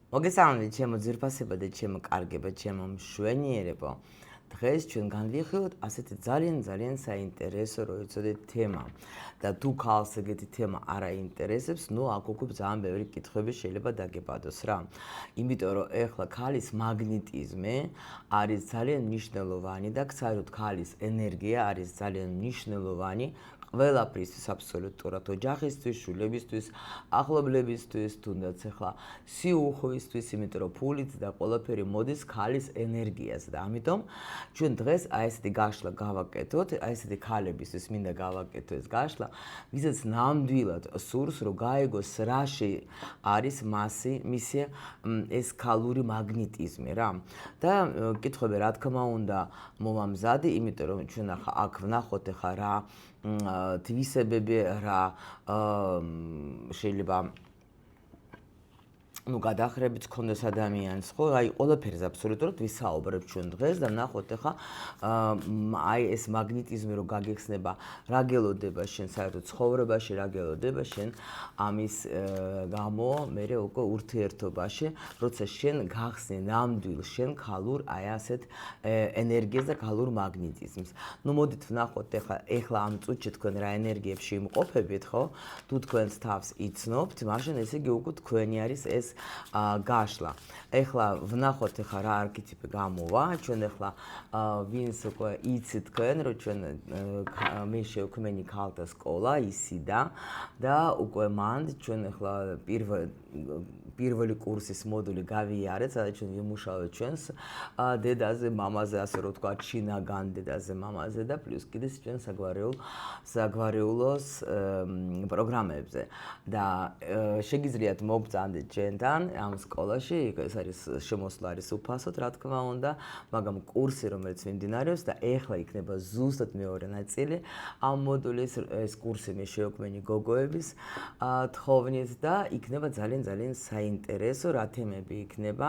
მოგესალმებით ჩემო ძვირფასებო და ჩემო კარგებო, ჩემო მშვენიერებო. დღეს ჩვენ განვიხილოთ ასეთი ძალიან საინტერესო რო იცოდეთ თემა. და თუ ქალს ეგეთი თემა არ აინტერესებს, ნუ აქ უკვე ძალიან ბევრი კითხვები შეიძლება დაგებადოს რა. იმიტომ რომ ეხლა ქალის მაგნეტიზმი არის ძალიან მნიშვნელოვანი და საერთოდ ქალის ენერგია არის ძალიან მნიშვნელოვანი ყველაფრისთვის აბსოლუტურად ოჯახისთვის, შვილებისთვის, ახლობლებისთვის, თუნდაც ახლა სიუხვისთვის, იმიტომ რომ ფულით და ყველაფერი მოდის ქალის ენერგიაზე და ამიტომ ჩვენ დღეს აი ესეთი გაშლა გავაკეთოთ, აი ესეთი ქალებისთვის მინდა გავაკეთო ეს გაშლა, ვისაც ნამდვილად სურს რომ გაეგოს რაში არის მისი ეს ქალური მაგნეტიზმი რა. და კითხვები რა თქმა უნდა მომამზადი, იმიტომ რომ ჩვენ ახლა აქ ვნახოთ ახლა რა თვისებები რა შეიძლება გადახრებით ქონდეს ადამიანს, ხო? აი ყველაფერზე აბსოლუტურად ვისაუბრებ ჩვენ დღეს და ნახოთ ახლა აი ეს მაგნეტიზმი რო გაგეხსნება, რა გელოდება შენ საერთოდ ცხოვრებაში, რა გელოდება შენ ამის გამო მერე უკვე ურთიერთობაში, როცა შენ გახსნი ნამდვილ შენ ქალურ აი ასეთ ენერგიას და ქალურ მაგნეტიზმს. ნუ მოდით ვნახოთ ახლა ამ წუთში თქვენ რა ენერგიებში იმყოფებით, ხო? თუ თქვენს თავს იცნობთ, მაშინ ესე იგი უკვე თქვენი არის ეს გაშლა. ეხლა ვნახოთ რა არქეტიპი გამოვა, ჩვენ ეხლა ვინც უკვე იცით თქვენ, რომ ჩვენ მე შევქმენი ქალთა სკოლა ისიდა და უკვე მანდ ჩვენ ეხლა პირველი კურსის მოდული გავიარეთ, სადაც ჩვენ ვიმუშავეთ ჩვენს დედაზე, მამაზე, ასე რომ თქვა, შინაგან დედაზე, მამაზე და პლუს კიდე ჩვენ საგვარეულოს პროგრამებზე. და შეგიძლიათ მოგწანდეთ ჩვენთან ამ სკოლაში, ეს არის შემოსვლა არის უფასოდ, რა თქმა უნდა, მაგრამ კურსი რომელიც მიმდინარეობს და ეხლა იქნება ზუსტად მეორე ნაწილი ამ მოდულის, ეს კურსი მე შევქმენი გოგოების თხოვნით და იქნება ძალიან საინტერესო რა თემები იქნება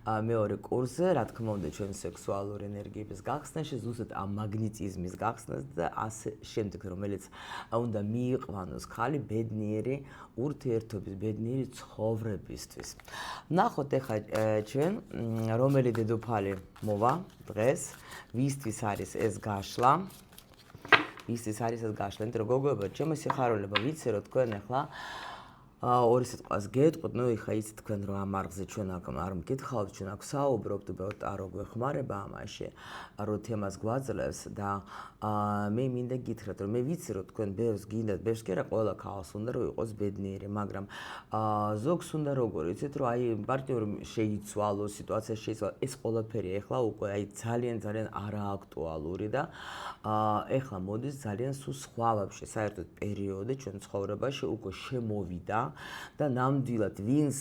მეორე კურსზე, რა თქმა უნდა, ჩვენ სექსუალური ენერგიების გახსნაში, ზუსტად ამ მაგნეტიზმის გახსნას და ასე შემდეგ, რომელიც უნდა მიიყვანოს ქალი ბედნიერი ურთიერთობის, ბედნიერი ცხოვრებისთვის. ნახოთ ახლა ჩვენ რომელი დედოფალი მოვა დღეს, ვისთვის არის ეს გაშლა. ვისთვის არის ეს გაშლა, იმიტომ რომ გოგოებო, ჩემო სიხარულებო, ვიცი რომ თქვენ ახლა ორი სიტყვას გეტყვით, ნუ ეხლა იცით თქვენ რომ ამ არხზე ჩვენ აქ არ მკითხავთ, ჩვენ აქ საუბრობთ, უბრალოდ ტარო გვეხმარება ამაში, რომ თემას გვაძლევს და მე მინდა გითხრათ, რომ მე ვიცი რომ თქვენ ბევრს გინდათ, ბევრს კი არა, ყველა ქალს უნდა რომ იყოს ბედნიერი, მაგრამ ზოგს უნდა როგორ იცით რომ აი პარტნიორი შეიცვალოს, სიტუაცია შეიცვალოს, ეს ყველაფერი ეხლა უკვე აი ძალიან არააქტუალური და ეხლა მოდის ძალიან სულ სხვა ვაფშე საერთოდ პერიოდი ჩვენ ცხოვრებაში უკვე შემოვიდა და ნამდვილად ვინც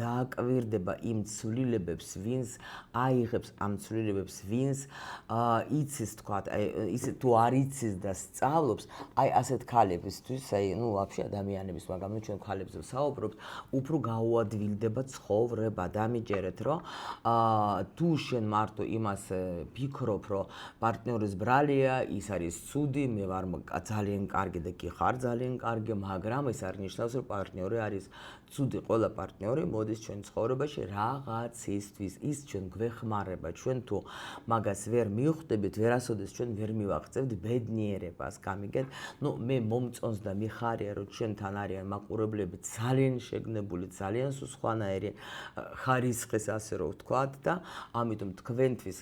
დააკვირდება იმ ცვლილებებს, ვინც აიღებს ამ ცვლილებებს, ვინც იცის თქვა, ისე თუ არ იცის და სწავლობს, აი ასეთ ქალებისთვის, აი ნუ ვაფშე ადამიანების, მაგრამ ნუ ჩვენ ქალებზე ვსაუბრობთ, უფრო გაუადვილდება ცხოვრება და მიჯერეთ, რომ თუ შენ მარტო იმას ფიქრობ, რომ პარტნიორის ბრალია, ის არის ცუდი, მე ვარ ძალიან კარგი და კი ხარ ძალიან კარგი, მაგრამ ეს არ ნიშნავს, რომ პარტნიორი არის ცუდი. ყველა პარტნიორი მოდის ჩვენ ცხოვრებაში რაღაცისთვის, ის ჩვენ გვეხმარება, ჩვენ თუ მაგას ვერ მივხვდებით, ვერასოდეს ჩვენ ვერ მივაღწევთ ბედნიერებას, გამიგეთ? ნუ მე მომწონს და მიხარია, რომ ჩვენთან არიან მაყურებლები ძალიან შეგნებული, ძალიან სხვანაირი ხარისხის, ასე რომ ვთქვათ და ამიტომ თქვენთვის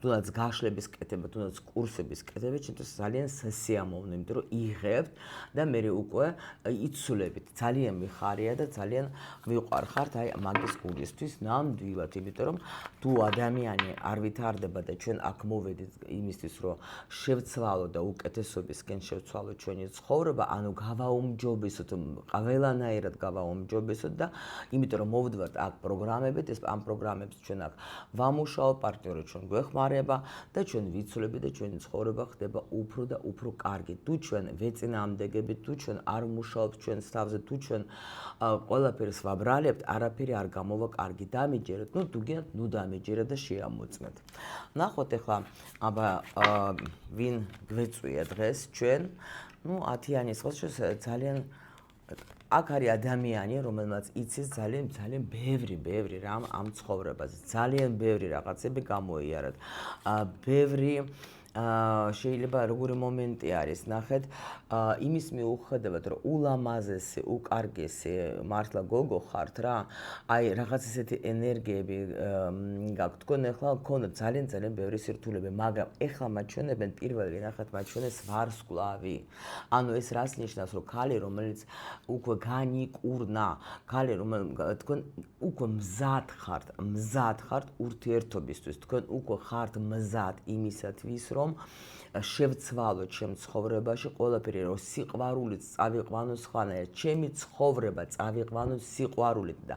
თუნდაც გაშლების კეთება, თუნდაც კურსების კეთება ჩვენთვის ძალიან სასიამოვნო, იმიტომ რომ იღებთ და მე უკვე იცვლებით. ძალიან მიხარია და ძალიან მიყვარხართ აი მაგის გულისთვის ნამდვილად, იმიტომ რომ თუ ადამიანი არ ვითარდება და ჩვენ აქ მოვედით იმისთვის, რომ შევცვალოთ და უკეთესობისკენ შევცვალოთ ჩვენი ცხოვრება, ანუ გავაუმჯობესოთ, ყველანაირად გავაუმჯობესოთ და იმიტომ რომ მოვდივართ აქ პროგრამებით, ამ პროგრამებს ჩვენ აქ ვამუშაობ, პარტნიორი ჩვენ გვეხმარება და ჩვენ ვიცვლებით და ჩვენი ცხოვრება ხდება უფრო და უფრო კარგი. თუ ჩვენ ვეწინააღმდეგებით, თუ ჩვენ არ მუშაობთ ჩვენს თავზე, თუ ჩვენ ყველაფერს ვაბრალებთ, არაფერი არ გამოვა კარგი. დამიჯერეთ, ნუ თუ გინდათ, ნუ დამიჯერეთ და შეამოწმეთ. ნახოთ ახლა აბა ვინ გვეწვია დღეს ჩვენ, ნუ 10-იანი ხოს ძალიან აქ არის ადამიანი, რომელმაც იცის ძალიან ბევრი რამ ამ ცხოვრებაზე. ძალიან ბევრი რაღაცები გამოიარეთ. ბევრი შეიძლება როგორი მომენტი არის, ნახეთ, იმის მიუხედავად, რომ ულამაზესი, უკარგესი მართლა გოგო ხართ რა, აი რაღაც ესეთი ენერგიები გაქვთ. თქვენ ახლა გქონდათ ძალიან ბევრი სირთულეები, მაგრამ ახლა მათ ჩვენებენ პირველი ნახეთ მათ ჩვენეს ვარსკვლავი. ანუ ეს რას ნიშნავს, რომ ქალი, რომელიც უკვე განიკურნა, ქალი, თქვენ უკვე მზად ხართ ურთიერთობისთვის, თქვენ უკვე ხართ მზად იმისათვის, რომ შევცვალოთ ჩემ ცხოვრებაში ყველაფერი, რომ სიყვარულით წავიყვანოს სხვანაირად, ჩემი ცხოვრება წავიყვანოს სიყვარულით და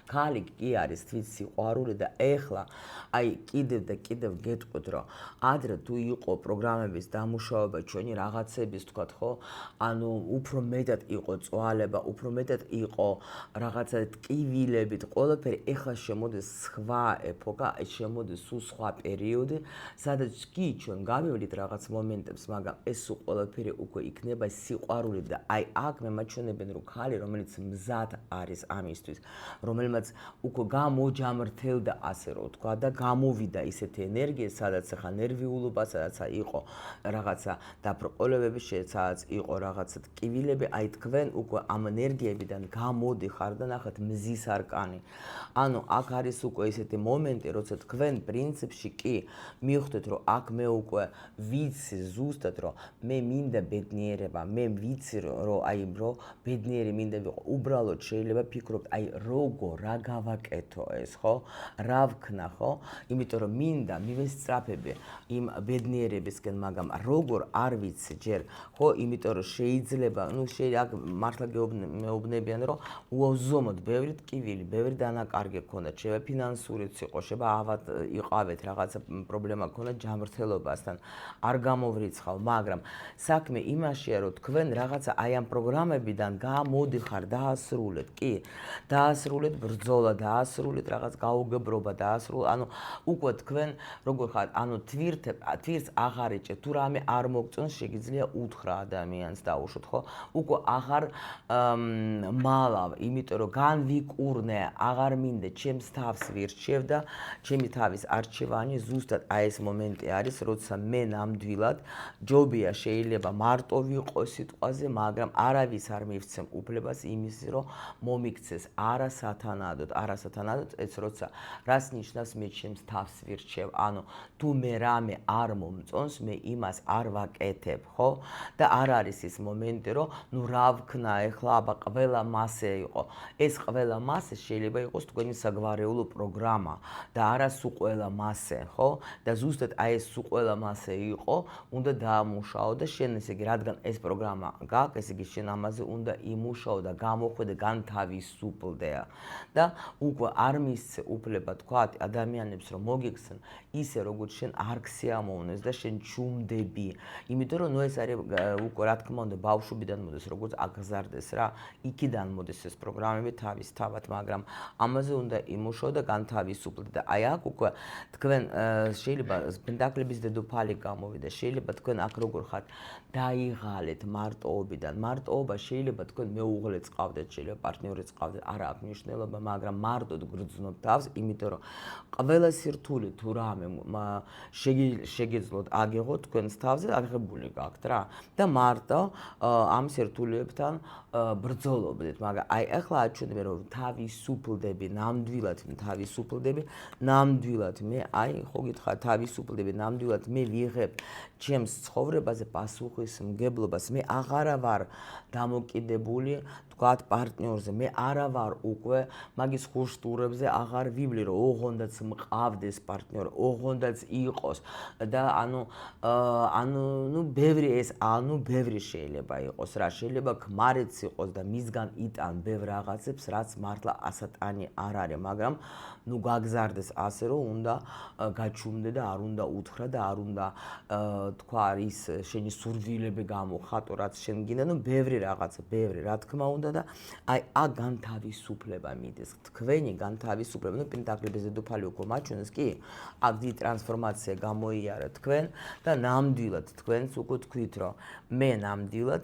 ქალი კი არის თვით სიყვარული და ეხლა აი კიდევ გეტყვით, რომ ადრე თუ იყო პროგრამების დამუშავება ჩვენი რაღაცების თქვათ, ხო? ანუ უფრო მეტად იყო წვალება, უფრო მეტად იყო რაღაცა ტკივილებით, ყველაფერი ეხლა შემოდის სხვა ეპოქა, შემოდის სულ სხვა პერიოდი, სადაც კი ჩვენ გავივლით რაღაც მომენტებს, მაგრამ ეს ყველაფერი უკვე იქნება სიყვარული და აი აქ მე მაჩვენებენ, რომ ქალი, რომელიც მზად არის ამისთვის, რომელმაც უკვე გამოჯამრთელდა, ასე რომ ვთქვა და გამოვიდა ისეთი ენერგია, სადაც ახლა ნერვიულობა, სადაც იყო რაღაცა დაბრკოლებები, სადაც იყო რაღაცა ტკივილები, აი თქვენ უკვე ამ ენერგიებიდან გამოდიხარ და ნახეთ მზის არკანი. ანუ აქ არის უკვე ისეთი მომენტი, როცა თქვენ პრინციპში კი მივხვდეთ, რომ აქ მე უკვე ვიცი ზუსტად, რომ მე მინდა ბედნიერება, მე ვიცი, რომ აი ბედნიერი მინდა ვიყო. უბრალოდ შეიძლება ფიქრობთ, აი რა გავაკეთო ეს, ხო? რა ვქნა, ხო? იმიტომ რომ მინდა მივესწრაფები იმ ბედნიერებისკენ, მაგრამ როგორ არ ვიცი ჯერ, ხო? იმიტომ რომ შეიძლება, აქ მართლა მეუბნებიან, რომ უზომოდ ბევრი ტკივილი, ბევრი დანაკარგი გქონდათ, შეიძლება ფინანსურიც იყო, შეიძლება ავად იყავეთ, რაღაცა პრობლემა გქონდათ ჯანმრთელობასთან, არ გამოვრიცხავ, მაგრამ საქმე იმაშია, რომ თქვენ რაღაცა აი ამ პროგრამებიდან გამოდიხარ, დაასრულეთ, კი, დაასრულეთ ბრძოლა, დაასრულეთ რაღაც გაუგებრობა, ანუ უკვე თქვენ როგორ ხართ, ანუ თვირთს აღარ ეჭერთ, თუ რამე არ მოგწონს, შეგიძლია უთხრა ადამიანს დაუშვოთ, ხო? უკვე აღარ მალავ, იმიტომ რომ განვიკურნე, აღარ მინდა ჩემს თავს ვირჩევ და ჩემი თავის არჩევანი ზუსტად აი ეს მომენტი არის, როცა მე ნამდვილად ჯობია შეიძლება მარტო ვიყო სიტყვაზე, მაგრამ არავის არ მივცემ უფლებას იმის, რომ მომიქცეს არასათანადოდ, ეს როცა რას ნიშნავს მე ჩემს თავს ვირჩევ, ანუ თუ მე რამე არ მომწონს, მე იმას არ ვაკეთებ, ხო? და არ არის ის მომენტი, რომ რა ვქნა ეხლა, აბა ყველა მასე იყო. ეს ყველა მასე შეიძლება იყოს თქვენი საგვარეულო პროგრამა და არა სულ ყველა მასე, ხო? და ზუსტად აი ეს სულ ყველა მასე იყო, უნდა დაამუშაო და შენ ესე იგი, რადგან ეს პროგრამა გაქვს, ესე იგი შენ ამაზე უნდა იმუშაო და გამოხვედე განთავისუფლდე და უკვე არ მისცე უფლება თქვა ადამიანებს, რომ მოგიქცენ ისე, როგორც შენ არ გსიამოვნეს და შენ ჩუმდები. იმიტომ რომ ეს არის უკვე რა თქმა უნდა ბავშვობიდან მოდის, როგორც აგზარდეს რა, იქიდან მოდის ეს პროგრამები თავისთავად, მაგრამ ამაზე უნდა იმუშაო და განთავისუფლდე და აი აქ უკვე თქვენ შეიძლება პენტაკლების დედოფალი გამოვიდა, შეიძლება თქვენ აქ როგორ ხართ, დაიღალეთ მარტოობიდან. მარტოობა შეიძლება თქვენ მეუღლეც ყავდეთ, შეიძლება პარტნიორიც ყავდეთ, არ აქვს მნიშვნელობა, მაგრამ მარტოდ გრძნობ თავს, იმიტომ რომ ყველა სირთულე თუ რამე შეგეძლოთ აგიღოთ თქვენს თავზე, აღებული გაქვთ რა და მარტო ამ სირთულეებთან ბრძოლობდეთ, მაგრამ აი ახლა აჩვენებენ, რომ თავისუფლდები, ნამდვილად მე აი ხო გითხარ, თავისუფლდები, ნამდვილად მე ვიღებ ჩემს ცხოვრებაზე პასუხისმგებლობას, მე აღარა ვარ დამოკიდებული თქვათ პარტნიორზე, მე არა ვარ უკვე მაგის ხუშტურებზე აღარ ვიბლი, რომ ოღონდაც მყავდეს პარტნიორი, ოღონდაც იყოს და ანუ ბევრი შეიძლება იყოს რა, შეიძლება ქმარიც იყოს და მისგან იტან ბევრ რაღაცებს, რაც მართლა ასატანი არ არის, მაგრამ გაგზარდეს ასე, რომ უნდა გაჩუმდე და არ უნდა უთხრა და არ უნდა თქვა ის შენი სურვილები გამოხატო, რაც შენ გინდა, ბევრი რაღაცა, რა თქმა უნდა და აი აქ განთავისუფლება მიდის, თქვენი განთავისუფლება, პენტაკლების დედოფალი უკვე მაჩვენეს, კი, აქ დიდი ტრანსფორმაცია გამოიარა თქვენ და ნამდვილად თქვენს უკვე თქვით, რომ მე ნამდვილად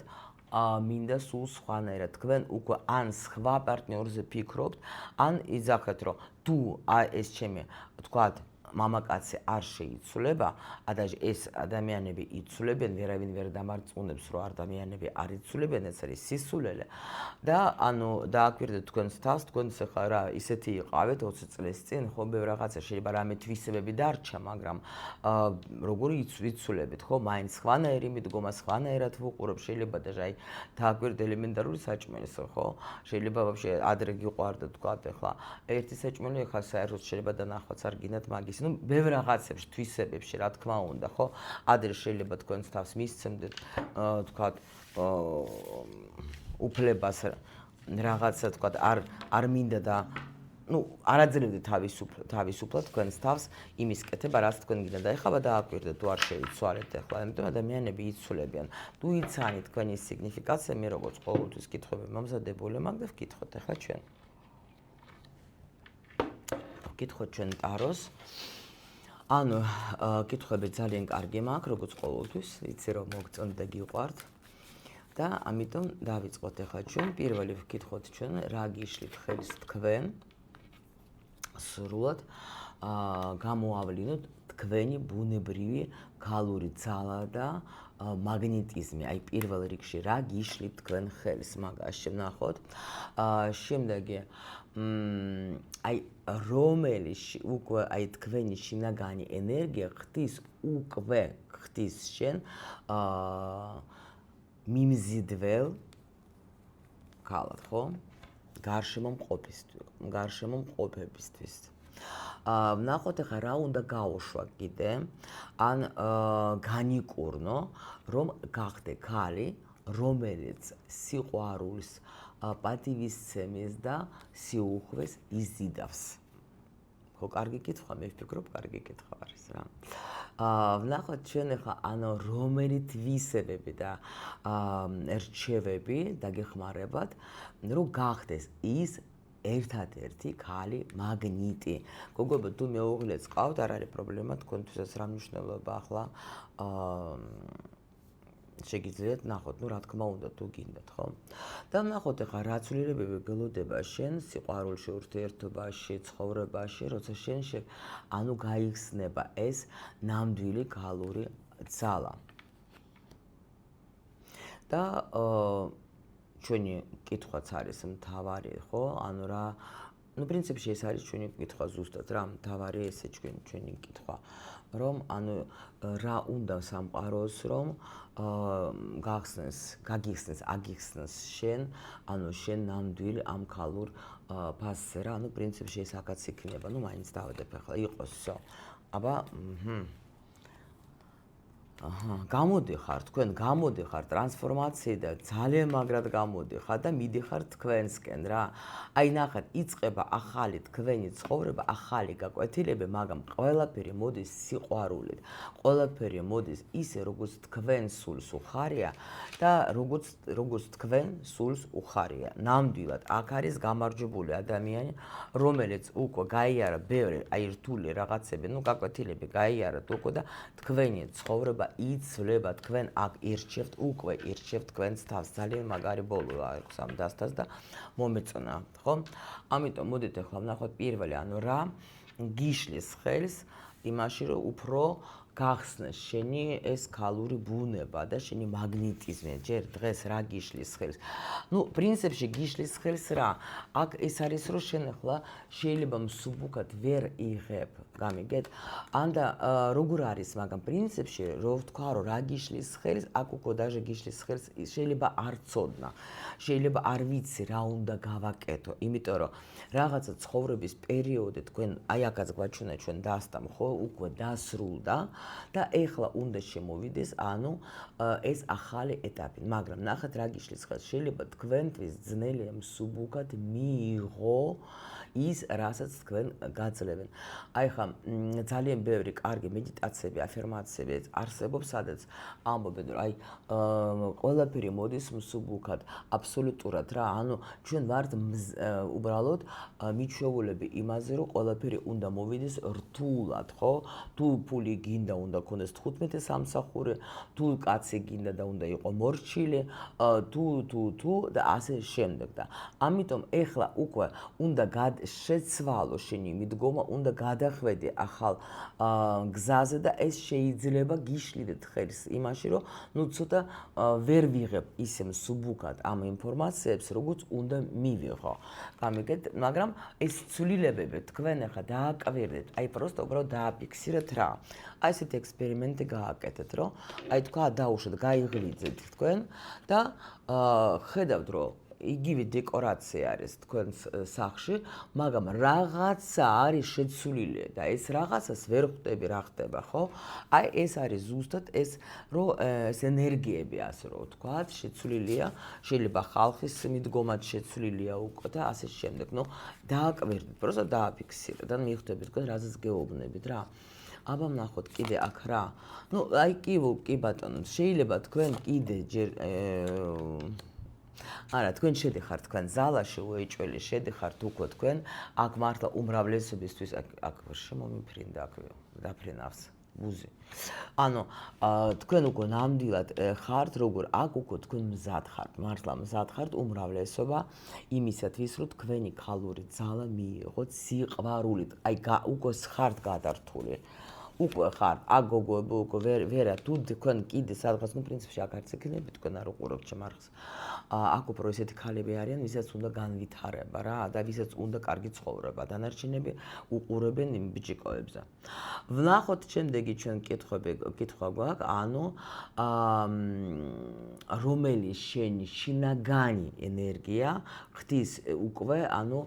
მინდა სულ სხვანაირად თქვენ უკვე ან სხვა პარტნიორზე ფიქრობთ, ან იძახეთ, რომ თუ ეს ჩემი თქვათ მამაკაცი არ შეიცვლება, ადაჟე ეს ადამიანები იცვლებენ, ვერავინ ვერ დამარწმუნებს, რომ ადამიანები არ იცვლებენ, ეს არის სისულელე და ანუ დააკვირდეთ თქვენს თავს, თქვენს ახლა რა ისეთი იყავით 20 წლის წინ, ხო, ბევრ რაღაცა შეიძლება რამე თვისებები დარჩა, მაგრამ როგორი იცვლებით, ხო, მაინც სხვანაირი მიდგომა, სხვანაირად ვუყურებ, შეიძლება და აი დააკვირდეთ ელემენტარული საჭმელის, ხო? შეიძლება ვაფშე ადრე გიყვარდა თქვათ, ახლა ერთი საჭმელი, ახლა საერთოდ შეიძლება დანახვაც არ გინდათ მაგის ну, ბევრ რაღაცებში, თვისებებში, რა თქმა უნდა, ხო? ადრე შეიძლება თქვენს თავს მისცემდეთ, თქვათ, უფლებას რაღაცა, თქვათ, არ მინდა და ну, არაძლევდით თავისუფლად თქვენს თავს იმის კეთება, რაც თქვენ გინდა და ეხლა დააკვირდეთ, თუ არ შეიცვალეთ ახლა, იმიტომ ადამიანები იცვლებიან. თუ იცანით თქვენი სიგნიფიკაცია, მე როგორც ყოველთვის კითხვები მომზადებული მაქვს და ვკითხოთ ახლა ჩვენ. ვკითხოთ ჩვენ ტაროს. ანუ კითხვები ძალიან კარგი მაქვს, როგორც ყოველთვის, იცი რომ მოგწონთ და გიყვართ. და ამიტომ დავიწყოთ ახლა ჩვენ პირველი ვკითხოთ ჩვენ რა გიშლით ხელს თქვენ სრულად გამოავლინოთ თქვენი ბუნებრივი ქალური ძალა და მაგნეტიზმი. აი პირველ რიგში რა გიშლით თქვენ ხელს მაგაში ვნახოთ. შემდეგი აი რომელი უკვე აი თქვენი შინაგანი ენერგია უკვე ხდის შენ მიმზიდվել ქალად, ხო? გარშემო მყოფებისთვის. ვნახოთ ახლა რა უნდა გაუშვა კიდე, ან განიკურნო, რომ გახდე ქალი, რომელიც სიყვარულს, პატივისცემის და სიუხვეს იზიდავს. ხო, კარგი კითხვა, მე ვფიქრობ, კარგი კითხვა არის რა. ვნახოთ ჩვენ ახლა ანუ რომელი თვისებები და რჩევები დაგეხმარებათ, რომ გახდეს ის ერთადერთი ქალი მაგნიტი. გოგოებო, თუ მეუღლეც ყავთ, არ არის პრობლემა, თქვენთვისაც რა მნიშვნელობა ახლა შეგიძლიათ ნახოთ, ну, რა თქმა უნდა, თუ გინდათ, ხო? და ნახოთ ახლა რა ცვლილებები გელოდება შენ სიყვარულში, ურთიერთობაში, ცხოვრებაში, როცა შენ ანუ გაიხსნება ეს ნამდვილი ქალური ძალა. და ჩვენი კითხვაც არის მთავარი, ხო? ანუ რა, ну, პრინციპში ეს არის ჩვენი კითხვა ზუსტად რა, მთავარი ესე ჩვენი კითხვა, რომ ანუ რა უნდა სამყაროს, რომ აგიხსნეს შენ, ანუ შენ ნამდვილ ამ ქალურ ფასზე რა, ანუ პრინციპში ეს აქაც იქნება, ну, მაინც დავედებ ახლა, იყოს, всё. აბა, გამოდიხარ, თქვენ გამოდიხარ ტრანსფორმაციიდან, ძალიან მაგრად გამოდიხარ და მიდიხარ თქვენსკენ რა. აი ნახეთ, იწყება ახალი თქვენი ცხოვრება, ახალი გაკვეთილება, მაგრამ ყველაფერი მოდის სიყვარულით. ყველაფერი მოდის ისე, როგორც თქვენ სულს უხარია და როგორც თქვენ სულს უხარია. ნამდვილად, აქ არის გამარჯვებული ადამიანი, რომელიც უკვე გაიარა ბევრი აი რთული რაღაცები, ну, გაკვეთილები გაიარათ უკვე და თქვენი ცხოვრება იცვლება, თქვენ აქ უკვე ირჩევთ თქვენს თავს. ძალიან მაგარი ბოლო აქვს ამ დასთას და მომეწონა, ხო? ამიტომ მოდით ახლა ვნახოთ პირველი, ანუ რა გიშლის ხელს იმაში, რომ უფრო გახსნეს შენი ეს ქალური ბუნება და შენი მაგნეტიზმი. ჯერ დღეს რა გიშლის ხელს? ну, პრინციპში გიშლის ხელს რა? აქ ეს არის, რომ შენ ახლა შეიძლება მსუბუქად ვერ იღებ, გამიგეთ? ანდა როგორ არის, მაგრამ პრინციპში რომ ვთქვა, რომ რა გიშლის ხელს, აქ უკვე დაჟე გიშლის ხელს შეიძლება არ ცოდნა. შეიძლება არ ვიცი რა უნდა გავაკეთო, იმიტომ რომ რაღაცა ცხოვრების პერიოდი თქვენ აი აქაც გვაჩვენა ჩვენ დასტამ, ხო, უკვე დასრულდა და ეხლა უნდა შემოვიდეს, ანუ ეს ახალი ეტაპი. მაგრამ ნახეთ რა გიშლის ხელს, შეიძლება თქვენთვის ძნელია მსუბუქად მიიღო ის, რასაც თქვენ გაძლევენ. აი ხა ძალიან ბევრი კარგი მედიტაციები, აფირმაციები არსებობს, სადაც ამბობენ, რომ აი ყველაფერი მოდის მსუბუქად, აბსოლუტურად რა, ანუ ჩვენ ვართ უბრალოდ მიჩვეულები იმაზე, რომ ყველაფერი უნდა მოვიდეს რთულად, ხო? თუ ფული გინდა, უნდა ქონდეს 15 სამსახური, თუ კაცი გინდა და უნდა იყო მორჩილი, თუ და ასე შემდეგ და ამიტომ ეხლა უკვე უნდა შეცვალო შენი მიდგომა, უნდა გადახვედე ახალ გზაზე და ეს შეიძლება გიშლიდეთ ხელს იმაში, რომ ნუ ცოტა ვერ ვიღებ ისე მსუბუქად ამ ინფორმაციებს, როგორც უნდა მივიღო. გამიგეთ, მაგრამ ეს ცვლილებები თქვენ ახლა დააკვირდეთ, აი პროსტო უბრალოდ დააფიქსირეთ რა. აი ესეთი ექსპერიმენტი გააკეთეთ, რომ აი თქვა დაუშვათ, გაიღვიძეთ თქვენ და ხედავთ, რომ იგივე დეკორაცია არის თქვენს სახლში, მაგრამ რაღაცა არის შეცვლილი და ეს რაღაცას ვერ ხვდები რა ხდება, ხო? აი ეს არის ზუსტად ეს, რომ ეს ენერგიები, ასე რომ ვთქვათ, შეცვლილია, შეიძლება ხალხის მიდგომაც შეცვლილია უკვე და ასე შემდეგ. ნუ დააკვირდით, პროსტო დააფიქსირეთ და მიხვდებით თქვენ რაზეც გეუბნებით რა. აბა ვნახოთ კიდე აქ რა. ნუ აი კი ბატონო, შეიძლება თქვენ კიდე ჯერ არა, თქვენ შედიხართ თქვენ ზალაში, უეჭველი შედიხართ უკვე თქვენ, აქ მართლა უმრავლესობისთვის აქ შემომიფრინდა აქ დაფრენავს ბუზი. ანუ თქვენ უკვე ნამდვილად ხართ, როგორ აქ უკვე თქვენ მზად ხართ, მართლა მზად ხართ უმრავლესობა იმისათვის, რომ თქვენი ქალური ძალა მიიღოთ სიყვარულით. აი უკვე ხართ გადართული. უკვე ხარ, აგოგოებო უკვე ვერა თუ თქვენ კიდე სადღაც ნუ პრინციპში აქ არც ეკნები თქვენ არ უყურებთ ჩემარხს. აქ უფრო ესეთი ქალები არიან, ვისაც უნდა განვითარება რა და ვისაც უნდა კარგი ცხოვრება. დანარჩენები უყურებენ იმ ბიჭიკოებზე. ვნახოთ შემდეგი ჩვენ კითხვა გვაქვს, ანუ რომელი შენი შინაგანი ენერგია ხდის უკვე ანუ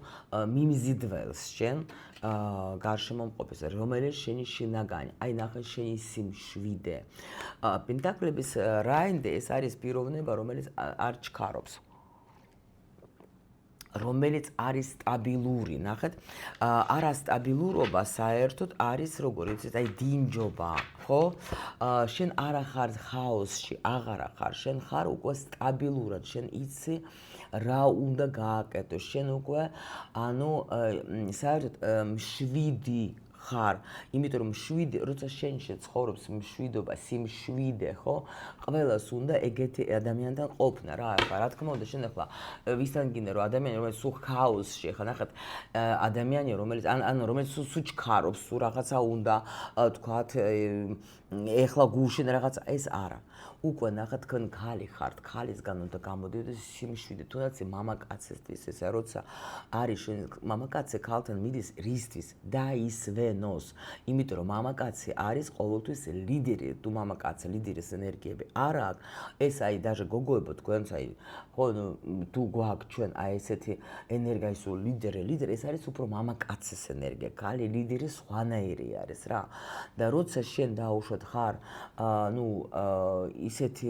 მიმზიდველს შენ გარშემომყოფის, რომელიც შენი შინაგანი, აი ნახე შენი სიმშვიდე. პენტაკლების რაინდე ეს არის პიროვნება, რომელიც არ ჩქარობს. რომელიც არის სტაბილური, ნახეთ, არასტაბილურობა საერთოდ არის როგორ იცით, აი დინჯობა, ხო? შენ არ ხარ ხაოსში, აღარ ხარ, შენ ხარ უკვე სტაბილურად, შენ იცი რა უნდა გააკეთო, შენ უკვე ანუ საერთოდ მშვიდი ხარ, იმიტომ რომ მშვიდე, როცა შენ შეცხოვრობს მშვიდობა, სიმშვიდე, ხო? ყველას უნდა ეგეთი ადამიანთან ყოფნა რა, ახლა რა თქმა უნდა, შენ ახლა ვისთან გინდა რომ ადამიანი, რომელიც სულ ხაოსში, ახლა ნახეთ, ადამიანი, რომელიც რომელიც სულ ჩქარობს, სულ რაღაცა უნდა თქვათ, ეხლა გუშინ რაღაცა ეს არა. უკვე ნახეთ, თქვენ ქალი ხართ, ქალისგან უნდა გამოდიოდეს სიმშვიდე, თუნდაც მამაკაცისთვის ესა, როცა არის შენ მამაკაცი ქალთან მიდის რისთვის დაისვენოს, იმიტომ რომ მამაკაცი არის ყოველთვის ლიდერი, თუ მამაკაცი ლიდერის ენერგიები არ აქვს, ეს აი даже გოგოებო თქვენც აი ხო თუ გვაქვს ჩვენ აი ესეთი ენერგია, ისო ლიდერი, ეს არის უფრო მამაკაცის ენერგია, ქალი ლიდერი სხვანაირი არის რა. და როცა შენ დაუშვათ ხარ, ნუ ისეთი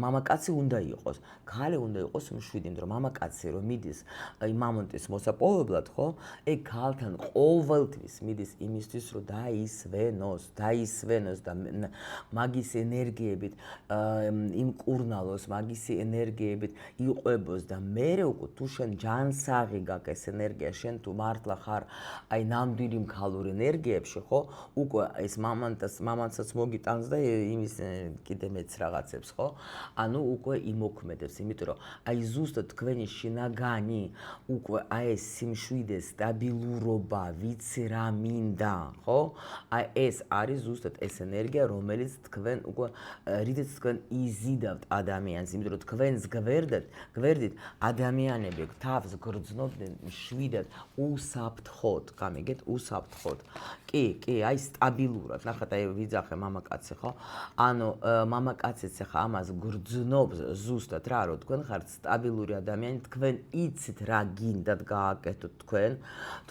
მამაკაცი უნდა იყოს, ქალი უნდა იყოს მშვიდი, იმიტომ რომ მამაკაცი რომ მიდის აი მამონტის მოსაპოვებლად, ხო? ეგ ქალთან ყოველთვის მიდის იმისთვის, რომ დაისვენოს და მაგის ენერგიებით იმკურნალოს, მაგის ენერგიებით იყვებოს და მერე უკვე თუ შენ ჯანსაღი გაქვს ეს ენერგია, შენ თუ მართლა ხარ აი ნამდვილი მქალური ენერგიებში, ხო? უკვე ეს მამაცაც მოგიტანს და იმის კიდე მეც რაღაცებს, ხო? ანუ უკვე იმოქმედებს, იმიტომ რომ აი ზუსტად თქვენი შინაგანი უკვე აი ეს სიმშვიდე, სტაბილურობა, ვიცი რა მინდა, ხო? აი ეს არის ზუსტად ეს ენერგია, რომელიც თქვენ უკვე რითიც თქვენ იზიდავთ ადამიანს, იმიტომ რომ თქვენს გვერდით ადამიანები თავს გრძნობდნენ მშვიდად, უსაფრთხოდ, გამიგეთ, უსაფრთხოდ. კი, აი სტაბილურად, ნახეთ, აი ვიძახე მამაკაცი, ხო? ანუ მამაკაციც ახლა ამას გრძნობს ზუსტად რა, რომ თქვენ ხართ სტაბილური ადამიანი, თქვენ იცით რა გინდათ გააკეთოთ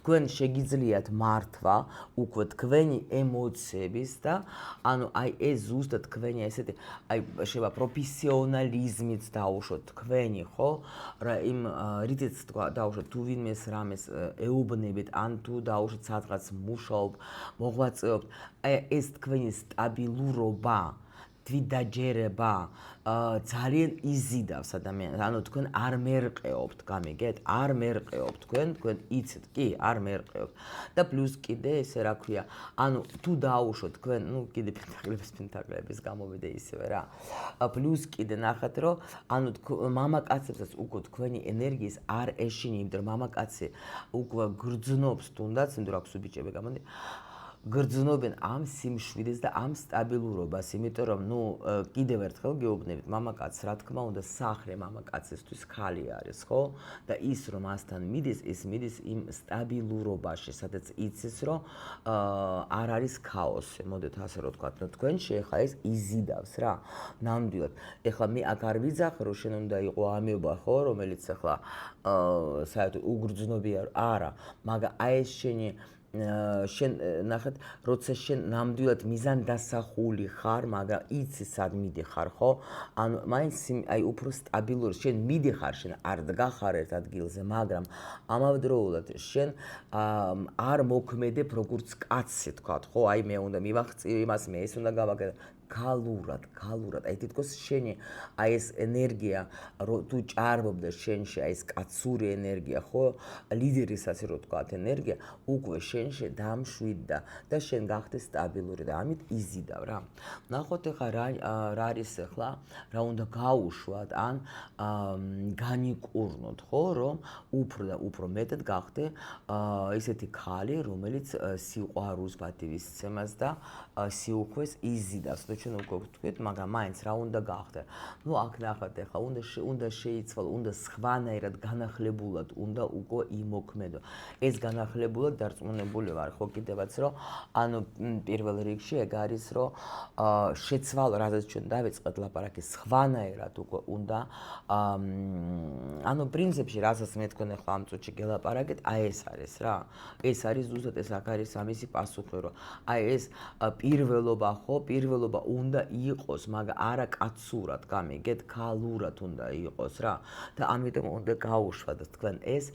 თქვენ შეგიძლიათ მართვა, უკვე თქვენი ემოციების და ანუ აი ეს ზუსტად თქვენი ესეთი აი შევა პროფესიონალიზმით დაუშვოთ თქვენი ხო რა იმ რითიც თქვა დაუშვოთ თუ ვინმეს რამეს ეუბნებით ან თუ დაუშვოთ სადღაც მუშაობ მოღვაწეობთ აი ეს თქვენი სტაბილურობა თვითდაჯერება ძალიან იზიდავს ადამიანს. ანუ თქვენ არ მერყეობთ, გამიგეთ? არ მერყეობთ თქვენ იცით კი, არ მერყეობთ. და პლუს კიდე ესე რა ქვია, ანუ თუ დაუშვოთ თქვენ, ну კიდე პენტაკლების გამოვიდე ისევე რა. პლუს კიდე ნახეთ რომ ანუ მამაკაცებსაც უკვე თქვენი ენერგიის არ ეშინი, იმიტომ რომ მამაკაცი უკვე გრძნობს თუნდაც, იმიტომ რომ აქვს ბიჭები გამოდი გრძნობენ ამ სიმშვიდეს და ამ სტაბილურობას, იმიტომ რომ ნუ კიდევ ერთხელ გეუბნებით, მამაკაცს რა თქმა უნდა სახლი მამაკაცისთვის ხალი არის, ხო? და ის რომ მასთან მიდის, ის მიდის იმ სტაბილურობაში, სადაც იცის რომ არ არის ქაოსი, მოდით ასე რომ ვთქვათ, ნუ თქვენში ეხლა ეს იზიდავს რა. ნამდვილად. ეხლა მე აქ არ ვიძახე რომ შენ უნდა იყო ამიობა, ხო, რომელიც ეხლა საერთოდ უგრძნობია, არა, მაგრამ აი ეს შენ ნახეთ, როცა შენ ნამდვილად მიზანდასახული ხარ, მაგრამ იცი სად მიდიხარ, ხო? ანუ მაინც აი უფრო სტაბილური, შენ მიდიხარ, შენ არ დგახარ ერთ ადგილზე, მაგრამ ამავდროულად შენ არ მოქმედებ როგორც კაცი, თქვათ, ხო? აი მე უნდა მივახწიო იმას, მე ეს უნდა გავაკეთო. გალურად, აი თითქოს შენი აი ეს ენერგია თუ ჭარბობდა შენში აი ეს კაცური ენერგია, ხო? ლიდერის ასე რომ თქვათ ენერგია, უკვე შენში დამშვიდდა და შენ გახდე სტაბილური და ამით იზიდავ რა. ნახოთ ახლა რა არის ახლა, რა უნდა გაუშვათ ან განიკურნოთ, ხო, რომ უფრო და უფრო მეტად გახდე ისეთი ქალი, რომელიც სიყვარულს, პატივისცემას და სიუხვეს იზიდავს. ჩვენ უკვე ვთქვით, მაგრამ მაინც რა უნდა გახდე. ნუ აქ ნახეთ ახლა უნდა შეიცვალო, უნდა სხვანაირად განახლებულად უნდა უკვე იმოქმედო. ეს განახლებულად დარწმუნებული ვარ, ხო კიდევაც რომ ანუ პირველ რიგში ეგ არის რომ შეცვალო, რადგან ჩვენ დავიწყეთ ლაპარაკი, სხვანაირად უკვე უნდა ანუ პრინციპში რასაც მე თქვენ ახლა ამ წუთში გელაპარაკეთ, აი ეს არის რა. ეს არის ზუსტად ეს აქ არის ამისი პასუხი რომ აი ეს პირველობა ხო, პირველობა უნდა იყოს, მაგრამ არა კაცურად, გამიგეთ, ქალურად უნდა იყოს რა. და ამიტომ უნდა გაუშვათ თქვენ ეს,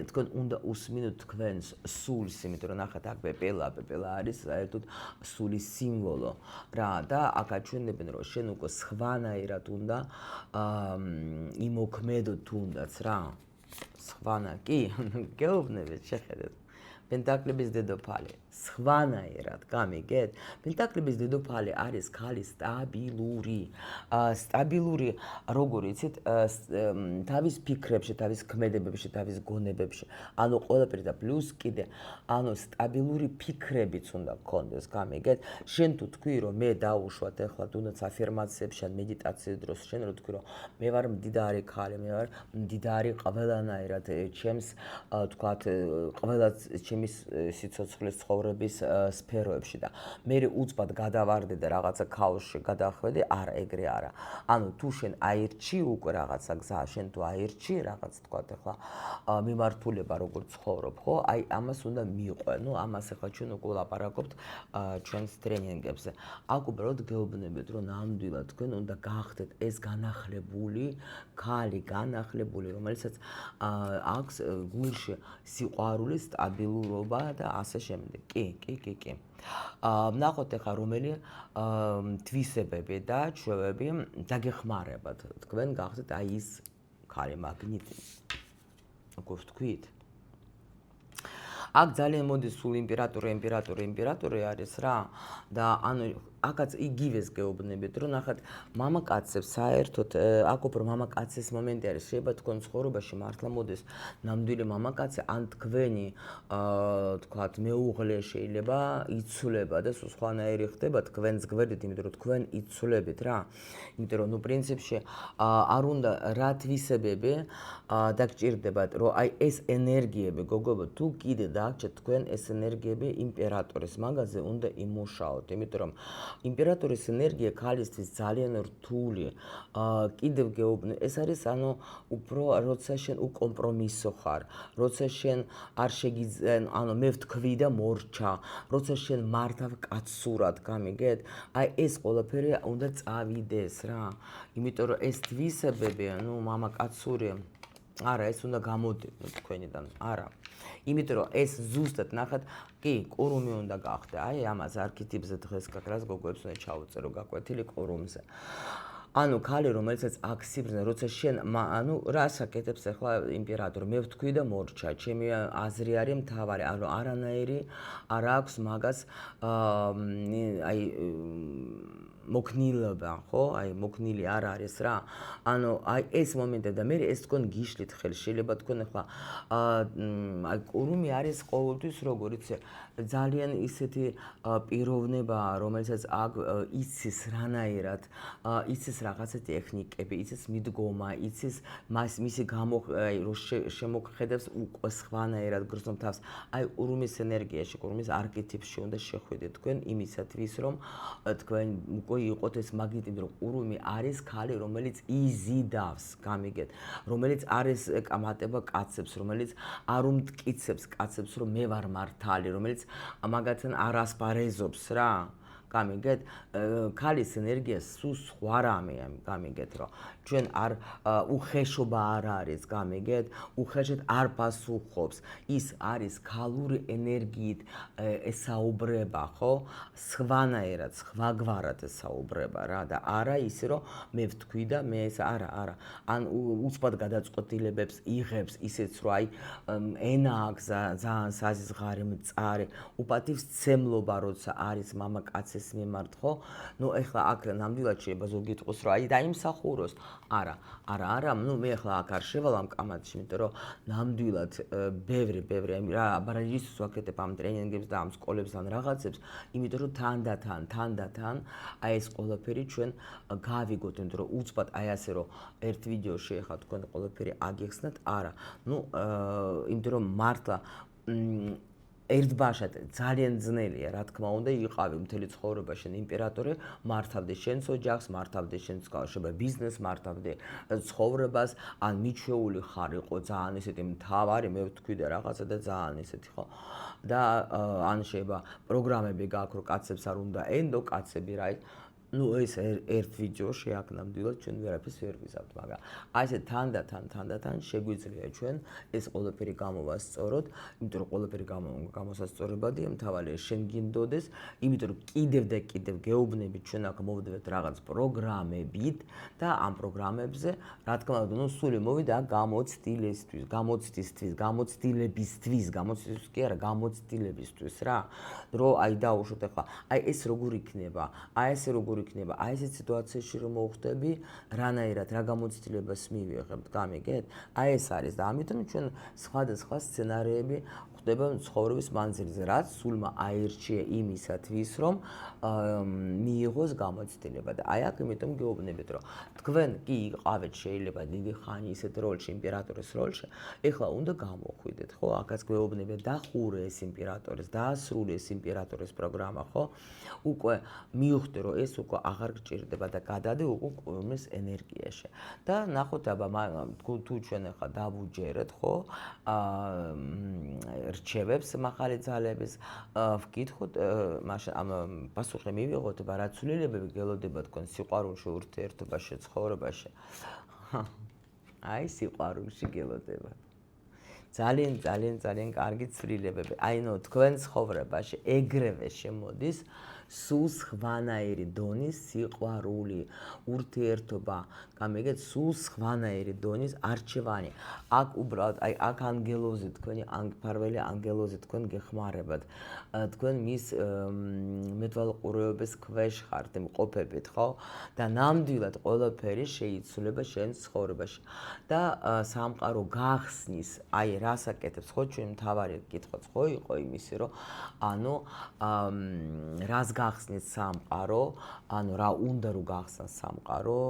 თქვენ უნდა უსმინოთ თქვენს სულს, იმიტომ რომ ნახეთ აქ პეპელა არის საერთოდ სულის სიმბოლო რა და აქ აჩვენებენ რომ შენ უკვე სხვანაირად უნდა იმოქმედო თუნდაც რა. სხვანა კი, გეუბნებით, შეხედეთ. პენტაკლების დედოფალი, სხვანაირად, გამიგეთ? პენტაკლების დედოფალი არის ქალი სტაბილური. სტაბილური, როგორ იცით, თავის ფიქრებში, თავის ქმედებებში, თავის გონებებში. ანუ ყველაფერი და პლუს კიდე, ანუ სტაბილური ფიქრებიც უნდა გქონდეს, გამიგეთ? შენ თუ თქვი, რომ მე დაუშვათ ახლა თუნდაც αφირმაციებში ან მედიტაციის დროს, შენ რო თქვი, რომ მე ვარ მდიდარი ქალი, მე ვარ მდიდარი ყველანაირად, ჩემს თქვათ, ყველა ჩემის სიცოცხლის ცხოვრების სფეროებში და მე უცბად გადავარდე და რაღაცა ქაოსში გადახვედი, არა, ეგრე არა. ანუ თუ შენ აირჩი უკვე რაღაცა გზა, შენ თუ აირჩი რაღაც თქვათ ახლა მიმართულება როგორ ცხოვრობ, ხო? აი ამას უნდა მიყვე. ნუ ამას ახლა ჩვენ უკვე ლაპარაკობთ ჩვენს ტრენინგებზე. აქ უბრალოდ გეუბნებით, რომ ნამდვილად თქვენ უნდა გახდეთ ეს განახლებული ქალი, განახლებული, რომელსაც აქვს გულში სიყვარული, სტაბილურობა და ასე შემდეგ. კი. ნახოთ ახლა რომელი თვისებები და ჩვევები დაგეხმარებათ. თქვენ გახდეთ აი ის ქალი მაგნიტი. უკვე ვთქვით. აქ ძალიან მოდის სულ იმპერატორი არის რა და ანუ აქაც იგივეს გეუბნებით, რომ ნახეთ, მამაკაცებს საერთოდ აქ უფრო მამაკაცის მომენტი არის, შეიძლება თქვენ ცხოვრებაში მართლა მოდეს ნამდვილი მამაკაცი, ან თქვენი თქვათ მეუღლე შეიძლება იცვლება და სულ სხვანაირი ხდება თქვენს გვერდით, იმიტომ რომ თქვენ იცვლებით რა. იმიტომ რომ ნუ პრინციპში არ უნდა რა თვისებები დაგჭირდებათ, რომ აი ეს ენერგიები გოგოებო თუ კიდე გააჩეთ თქვენ ეს ენერგიები იმპერატორის მაგაზე უნდა იმუშაოთ, იმიტომ რომ იმპერატორის ენერგია ქალისთვის ძალიან რთული. კიდევ გეუბნები, ეს არის ანუ უფრო როცა შენ უკომპრომისო ხარ, როცა შენ არ შეგიძლია, ანუ მე ვთქვი და მორჩა, როცა შენ მართავ კაცურად, გამიგეთ? აი ეს ყველაფერი უნდა წავიდეს რა. იმიტომ რომ ეს თვისებები, ანუ მამაკაცური არა, ეს უნდა გამოდიო თქვენიდან, არა. იმიტომ რომ ეს ზუსტად ნახეთ, კი, ყურუმი უნდა გახდე. აი ამას არქეტიპზე დღეს გაკრას გოგოებს უნდა ჩაუწერო გაკვეთილი ყურუმზე. ანუ ქალი რომელსაც აქ სიბრძნე, როცა შენ ანუ რას აკეთებს ახლა იმპერატორი, მე ვთქვი და მორჩა, ჩემი აზრი არის მთავარი, ანუ არანაირი არ აქვს მაგას აი მოქნილობა, ხო? აი მოქნილი არ არის რა. ანუ აი ეს მომენტი და მე ეს თქვენ გიშლით ხელს, შეიძლება თქვენ ახლა აი ყურუმი არის ყოველთვის როგორ იცი, ძალიან ისეთი პიროვნებაა, რომელსაც აქ იცის რანაირად, იცის რაღაცა ტექნიკები, იცის მიდგომა, იცის მისი რომ შემოგხედავს უკვე სხვანაირად გრძნობ თავს. აი ყურუმის ენერგიაში, ყურუმის არქეტიპში უნდა შეხვიდეთ თქვენ იმისათვის, რომ თქვენ უკვე იყოთ ეს მაგნიტი, რომ ყურუმი არის ქალი, რომელიც იზიდავს, გამიგეთ, რომელიც არის ეკამატება კაცებს, რომელიც არ უმტკიცებს კაცებს, რომ მე ვარ მართალი, რომელიც მაგათთან არ ასპარეზობს რა. გამიგეთ, ქალის ენერგია სულ სხვა რამეა, გამიგეთ, რომ ჩვენ არ უხეშობა არ არის, გამიგეთ, უხეშად არ პასუხობს. ის არის ქალური ენერგიით ესაუბრება, ხო? სხვანაირად, სხვაგვარად ესაუბრება რა და არა ისე, რომ მე ვთქვი და მე ეს არა. ან უცბად გადაწყვეტილებებს იღებს ისეც, რომ აი ენა აქვს ძალიან საზღარი მწარე, უპატივცემლობა როცა არის მამაკაცის მიმართ, ხო? ნუ ეხლა აქ ნამდვილად შეიძლება ზოგი იტყოს, რომ აი დაიმსახუროს. არა, ნუ მე ახლა აქ არ შევალ ამ კამათში, იმიტომ რომ ნამდვილად ბევრი რა აბარაჟისთვის ვაკეთებ ამ ტრენინგებს და ამ სკოლებს ან რაღაცებს, იმიტომ რომ თანდათან აი ეს ყველაფერი ჩვენ გავიგოთ, იმიტომ რომ უცბად აი ასე რომ ერთ ვიდეოში ეხლა თქვენ ყველაფერი აგიხსნათ, არა. ნუ იმიტომ რომ მართლა ერთბაშად ძალიან ძნელია, რა თქმა უნდა, იყავი მთელი ცხოვრება შენ იმპერატორი, მართავდი შენს ოჯახს, მართავდი შენს შეიძლება ბიზნესს, მართავდი ცხოვრებას, ან მიჩვეული ხარ იყო ძალიან ისეთი მთავარი, მე ვთქვი და რაღაცა და ძალიან ისეთი, ხო? და ან შეიძლება პროგრამები გაქვს, რომ კაცებს არ უნდა ენდო, კაცები რა ნუ ეს ერთ ვიდეოში აქ ნამდვილად ჩვენ ვერაფერს ვერ ვიზავთ, მაგრამ აი ესე თანდათან შეგვიძლია ჩვენ ეს ყველაფერი გამოვასწოროთ, იმიტომ რომ ყველაფერი გამოსასწორებადია, მთავარია შენ გინდოდეს, იმიტომ რომ კიდევ გეუბნებით ჩვენ აქ მოვდივართ რაღაც პროგრამებით და ამ პროგრამებზე, რა თქმა უნდა, ნუ სული მოვიდა გამოცდილებისთვის კი არა, გამოცდილებისთვის რა, რომ აი დაუშვოთ ახლა, აი ეს როგორ იქნება, აი ესე როგორ იქნება, აი ესეთ სიტუაციაში რომ მოვხდები, რანაირად რა გამოცდილებას მივიღებთ, გამიგეთ? აი ეს არის და ამიტომ ჩვენ სხვადასხვა სცენარები ხდება ცხოვრების მანძილზე, რაც სულმა აირჩია იმისათვის, რომ მიიღოს გამოცდილება და აი აქ იმიტომ გეუბნებით, რომ თქვენ კი იყავით შეიძლება დიდი ხანი ისეთ როლში, იმპერატორის როლში, ეხლა უნდა გამოხვიდეთ, ხო? აქაც გეუბნებით, დახურე ეს იმპერატორის, დაასრულე ეს იმპერატორის პროგრამა, ხო? უკვე მივხვდი, რომ ეს უკვე აღარ გჭირდება და გადადე უკვე ყურუმის ენერგიაში. და ნახოთ აბა თუ ჩვენ ახლა დავუჯერეთ, ხო? რჩევებს მაღალი ძალების, ვკითხოთ, მაშინ ამ პასუხი მივიღოთ, რა ცვლილებები გელოდება თქვენ სიყვარულში, ურთიერთობაში, ცხოვრებაში. აი სიყვარულში გელოდება. ძალიან კარგი ცვლილებები. აი ნუ თქვენ ცხოვრებაში ეგრევე შემოდის სულ სხვანაირი დონის სიყვარული, ურთიერთობა, გამიგეთ, სულ სხვანაირი დონის არჩევანი. აქ უბრალოდ აი აქ ანგელოზი თქვენი ფარველი ანგელოზი თქვენ გეხმარებათ. თქვენ მის მეტვალყურეობის ქვეშ ხართ, იმყოფებით, ხო? და ნამდვილად ყველაფერი შეიცვლება შენ ცხოვრებაში. და სამყარო გახსნის, აი რას აკეთებს, ხო, ჩვენ მთავარი კითხვაც ხო იყო იმისი, რომ ანუ რას გახსნის სამყარო, ანუ რა უნდა რომ გახსნას სამყარო,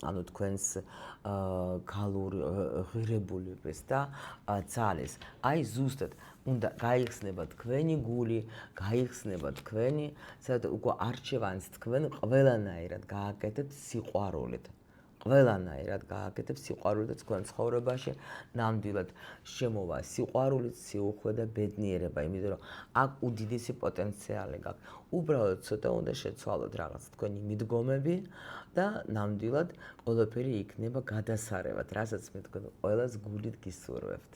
ანუ თქვენს გალურ ღირებულებას და ძალეს. აი ზუსტად უნდა გაიხსნება თქვენი გული, გაიხსნება თქვენი, სადაც უკვე არჩევანს თქვენ ყველანაირად გააკეთებთ სიყვარულით. ყველანაირად გააკეთებ სიყვარულით თქვენ ცხოვრებაში, ნამდვილად შემოვა სიყვარულით, სიუხვე და ბედნიერება, იმიტომ რომ აქ უდიდესი პოტენციალი გაქვთ. უბრალოდ ცოტა უნდა შეცვალოთ რაღაც თქვენი მიდგომები და ნამდვილად ყველაფერი იქნება გადასარევად, რასაც მე თქვენ ყველას გულით გისურვებთ.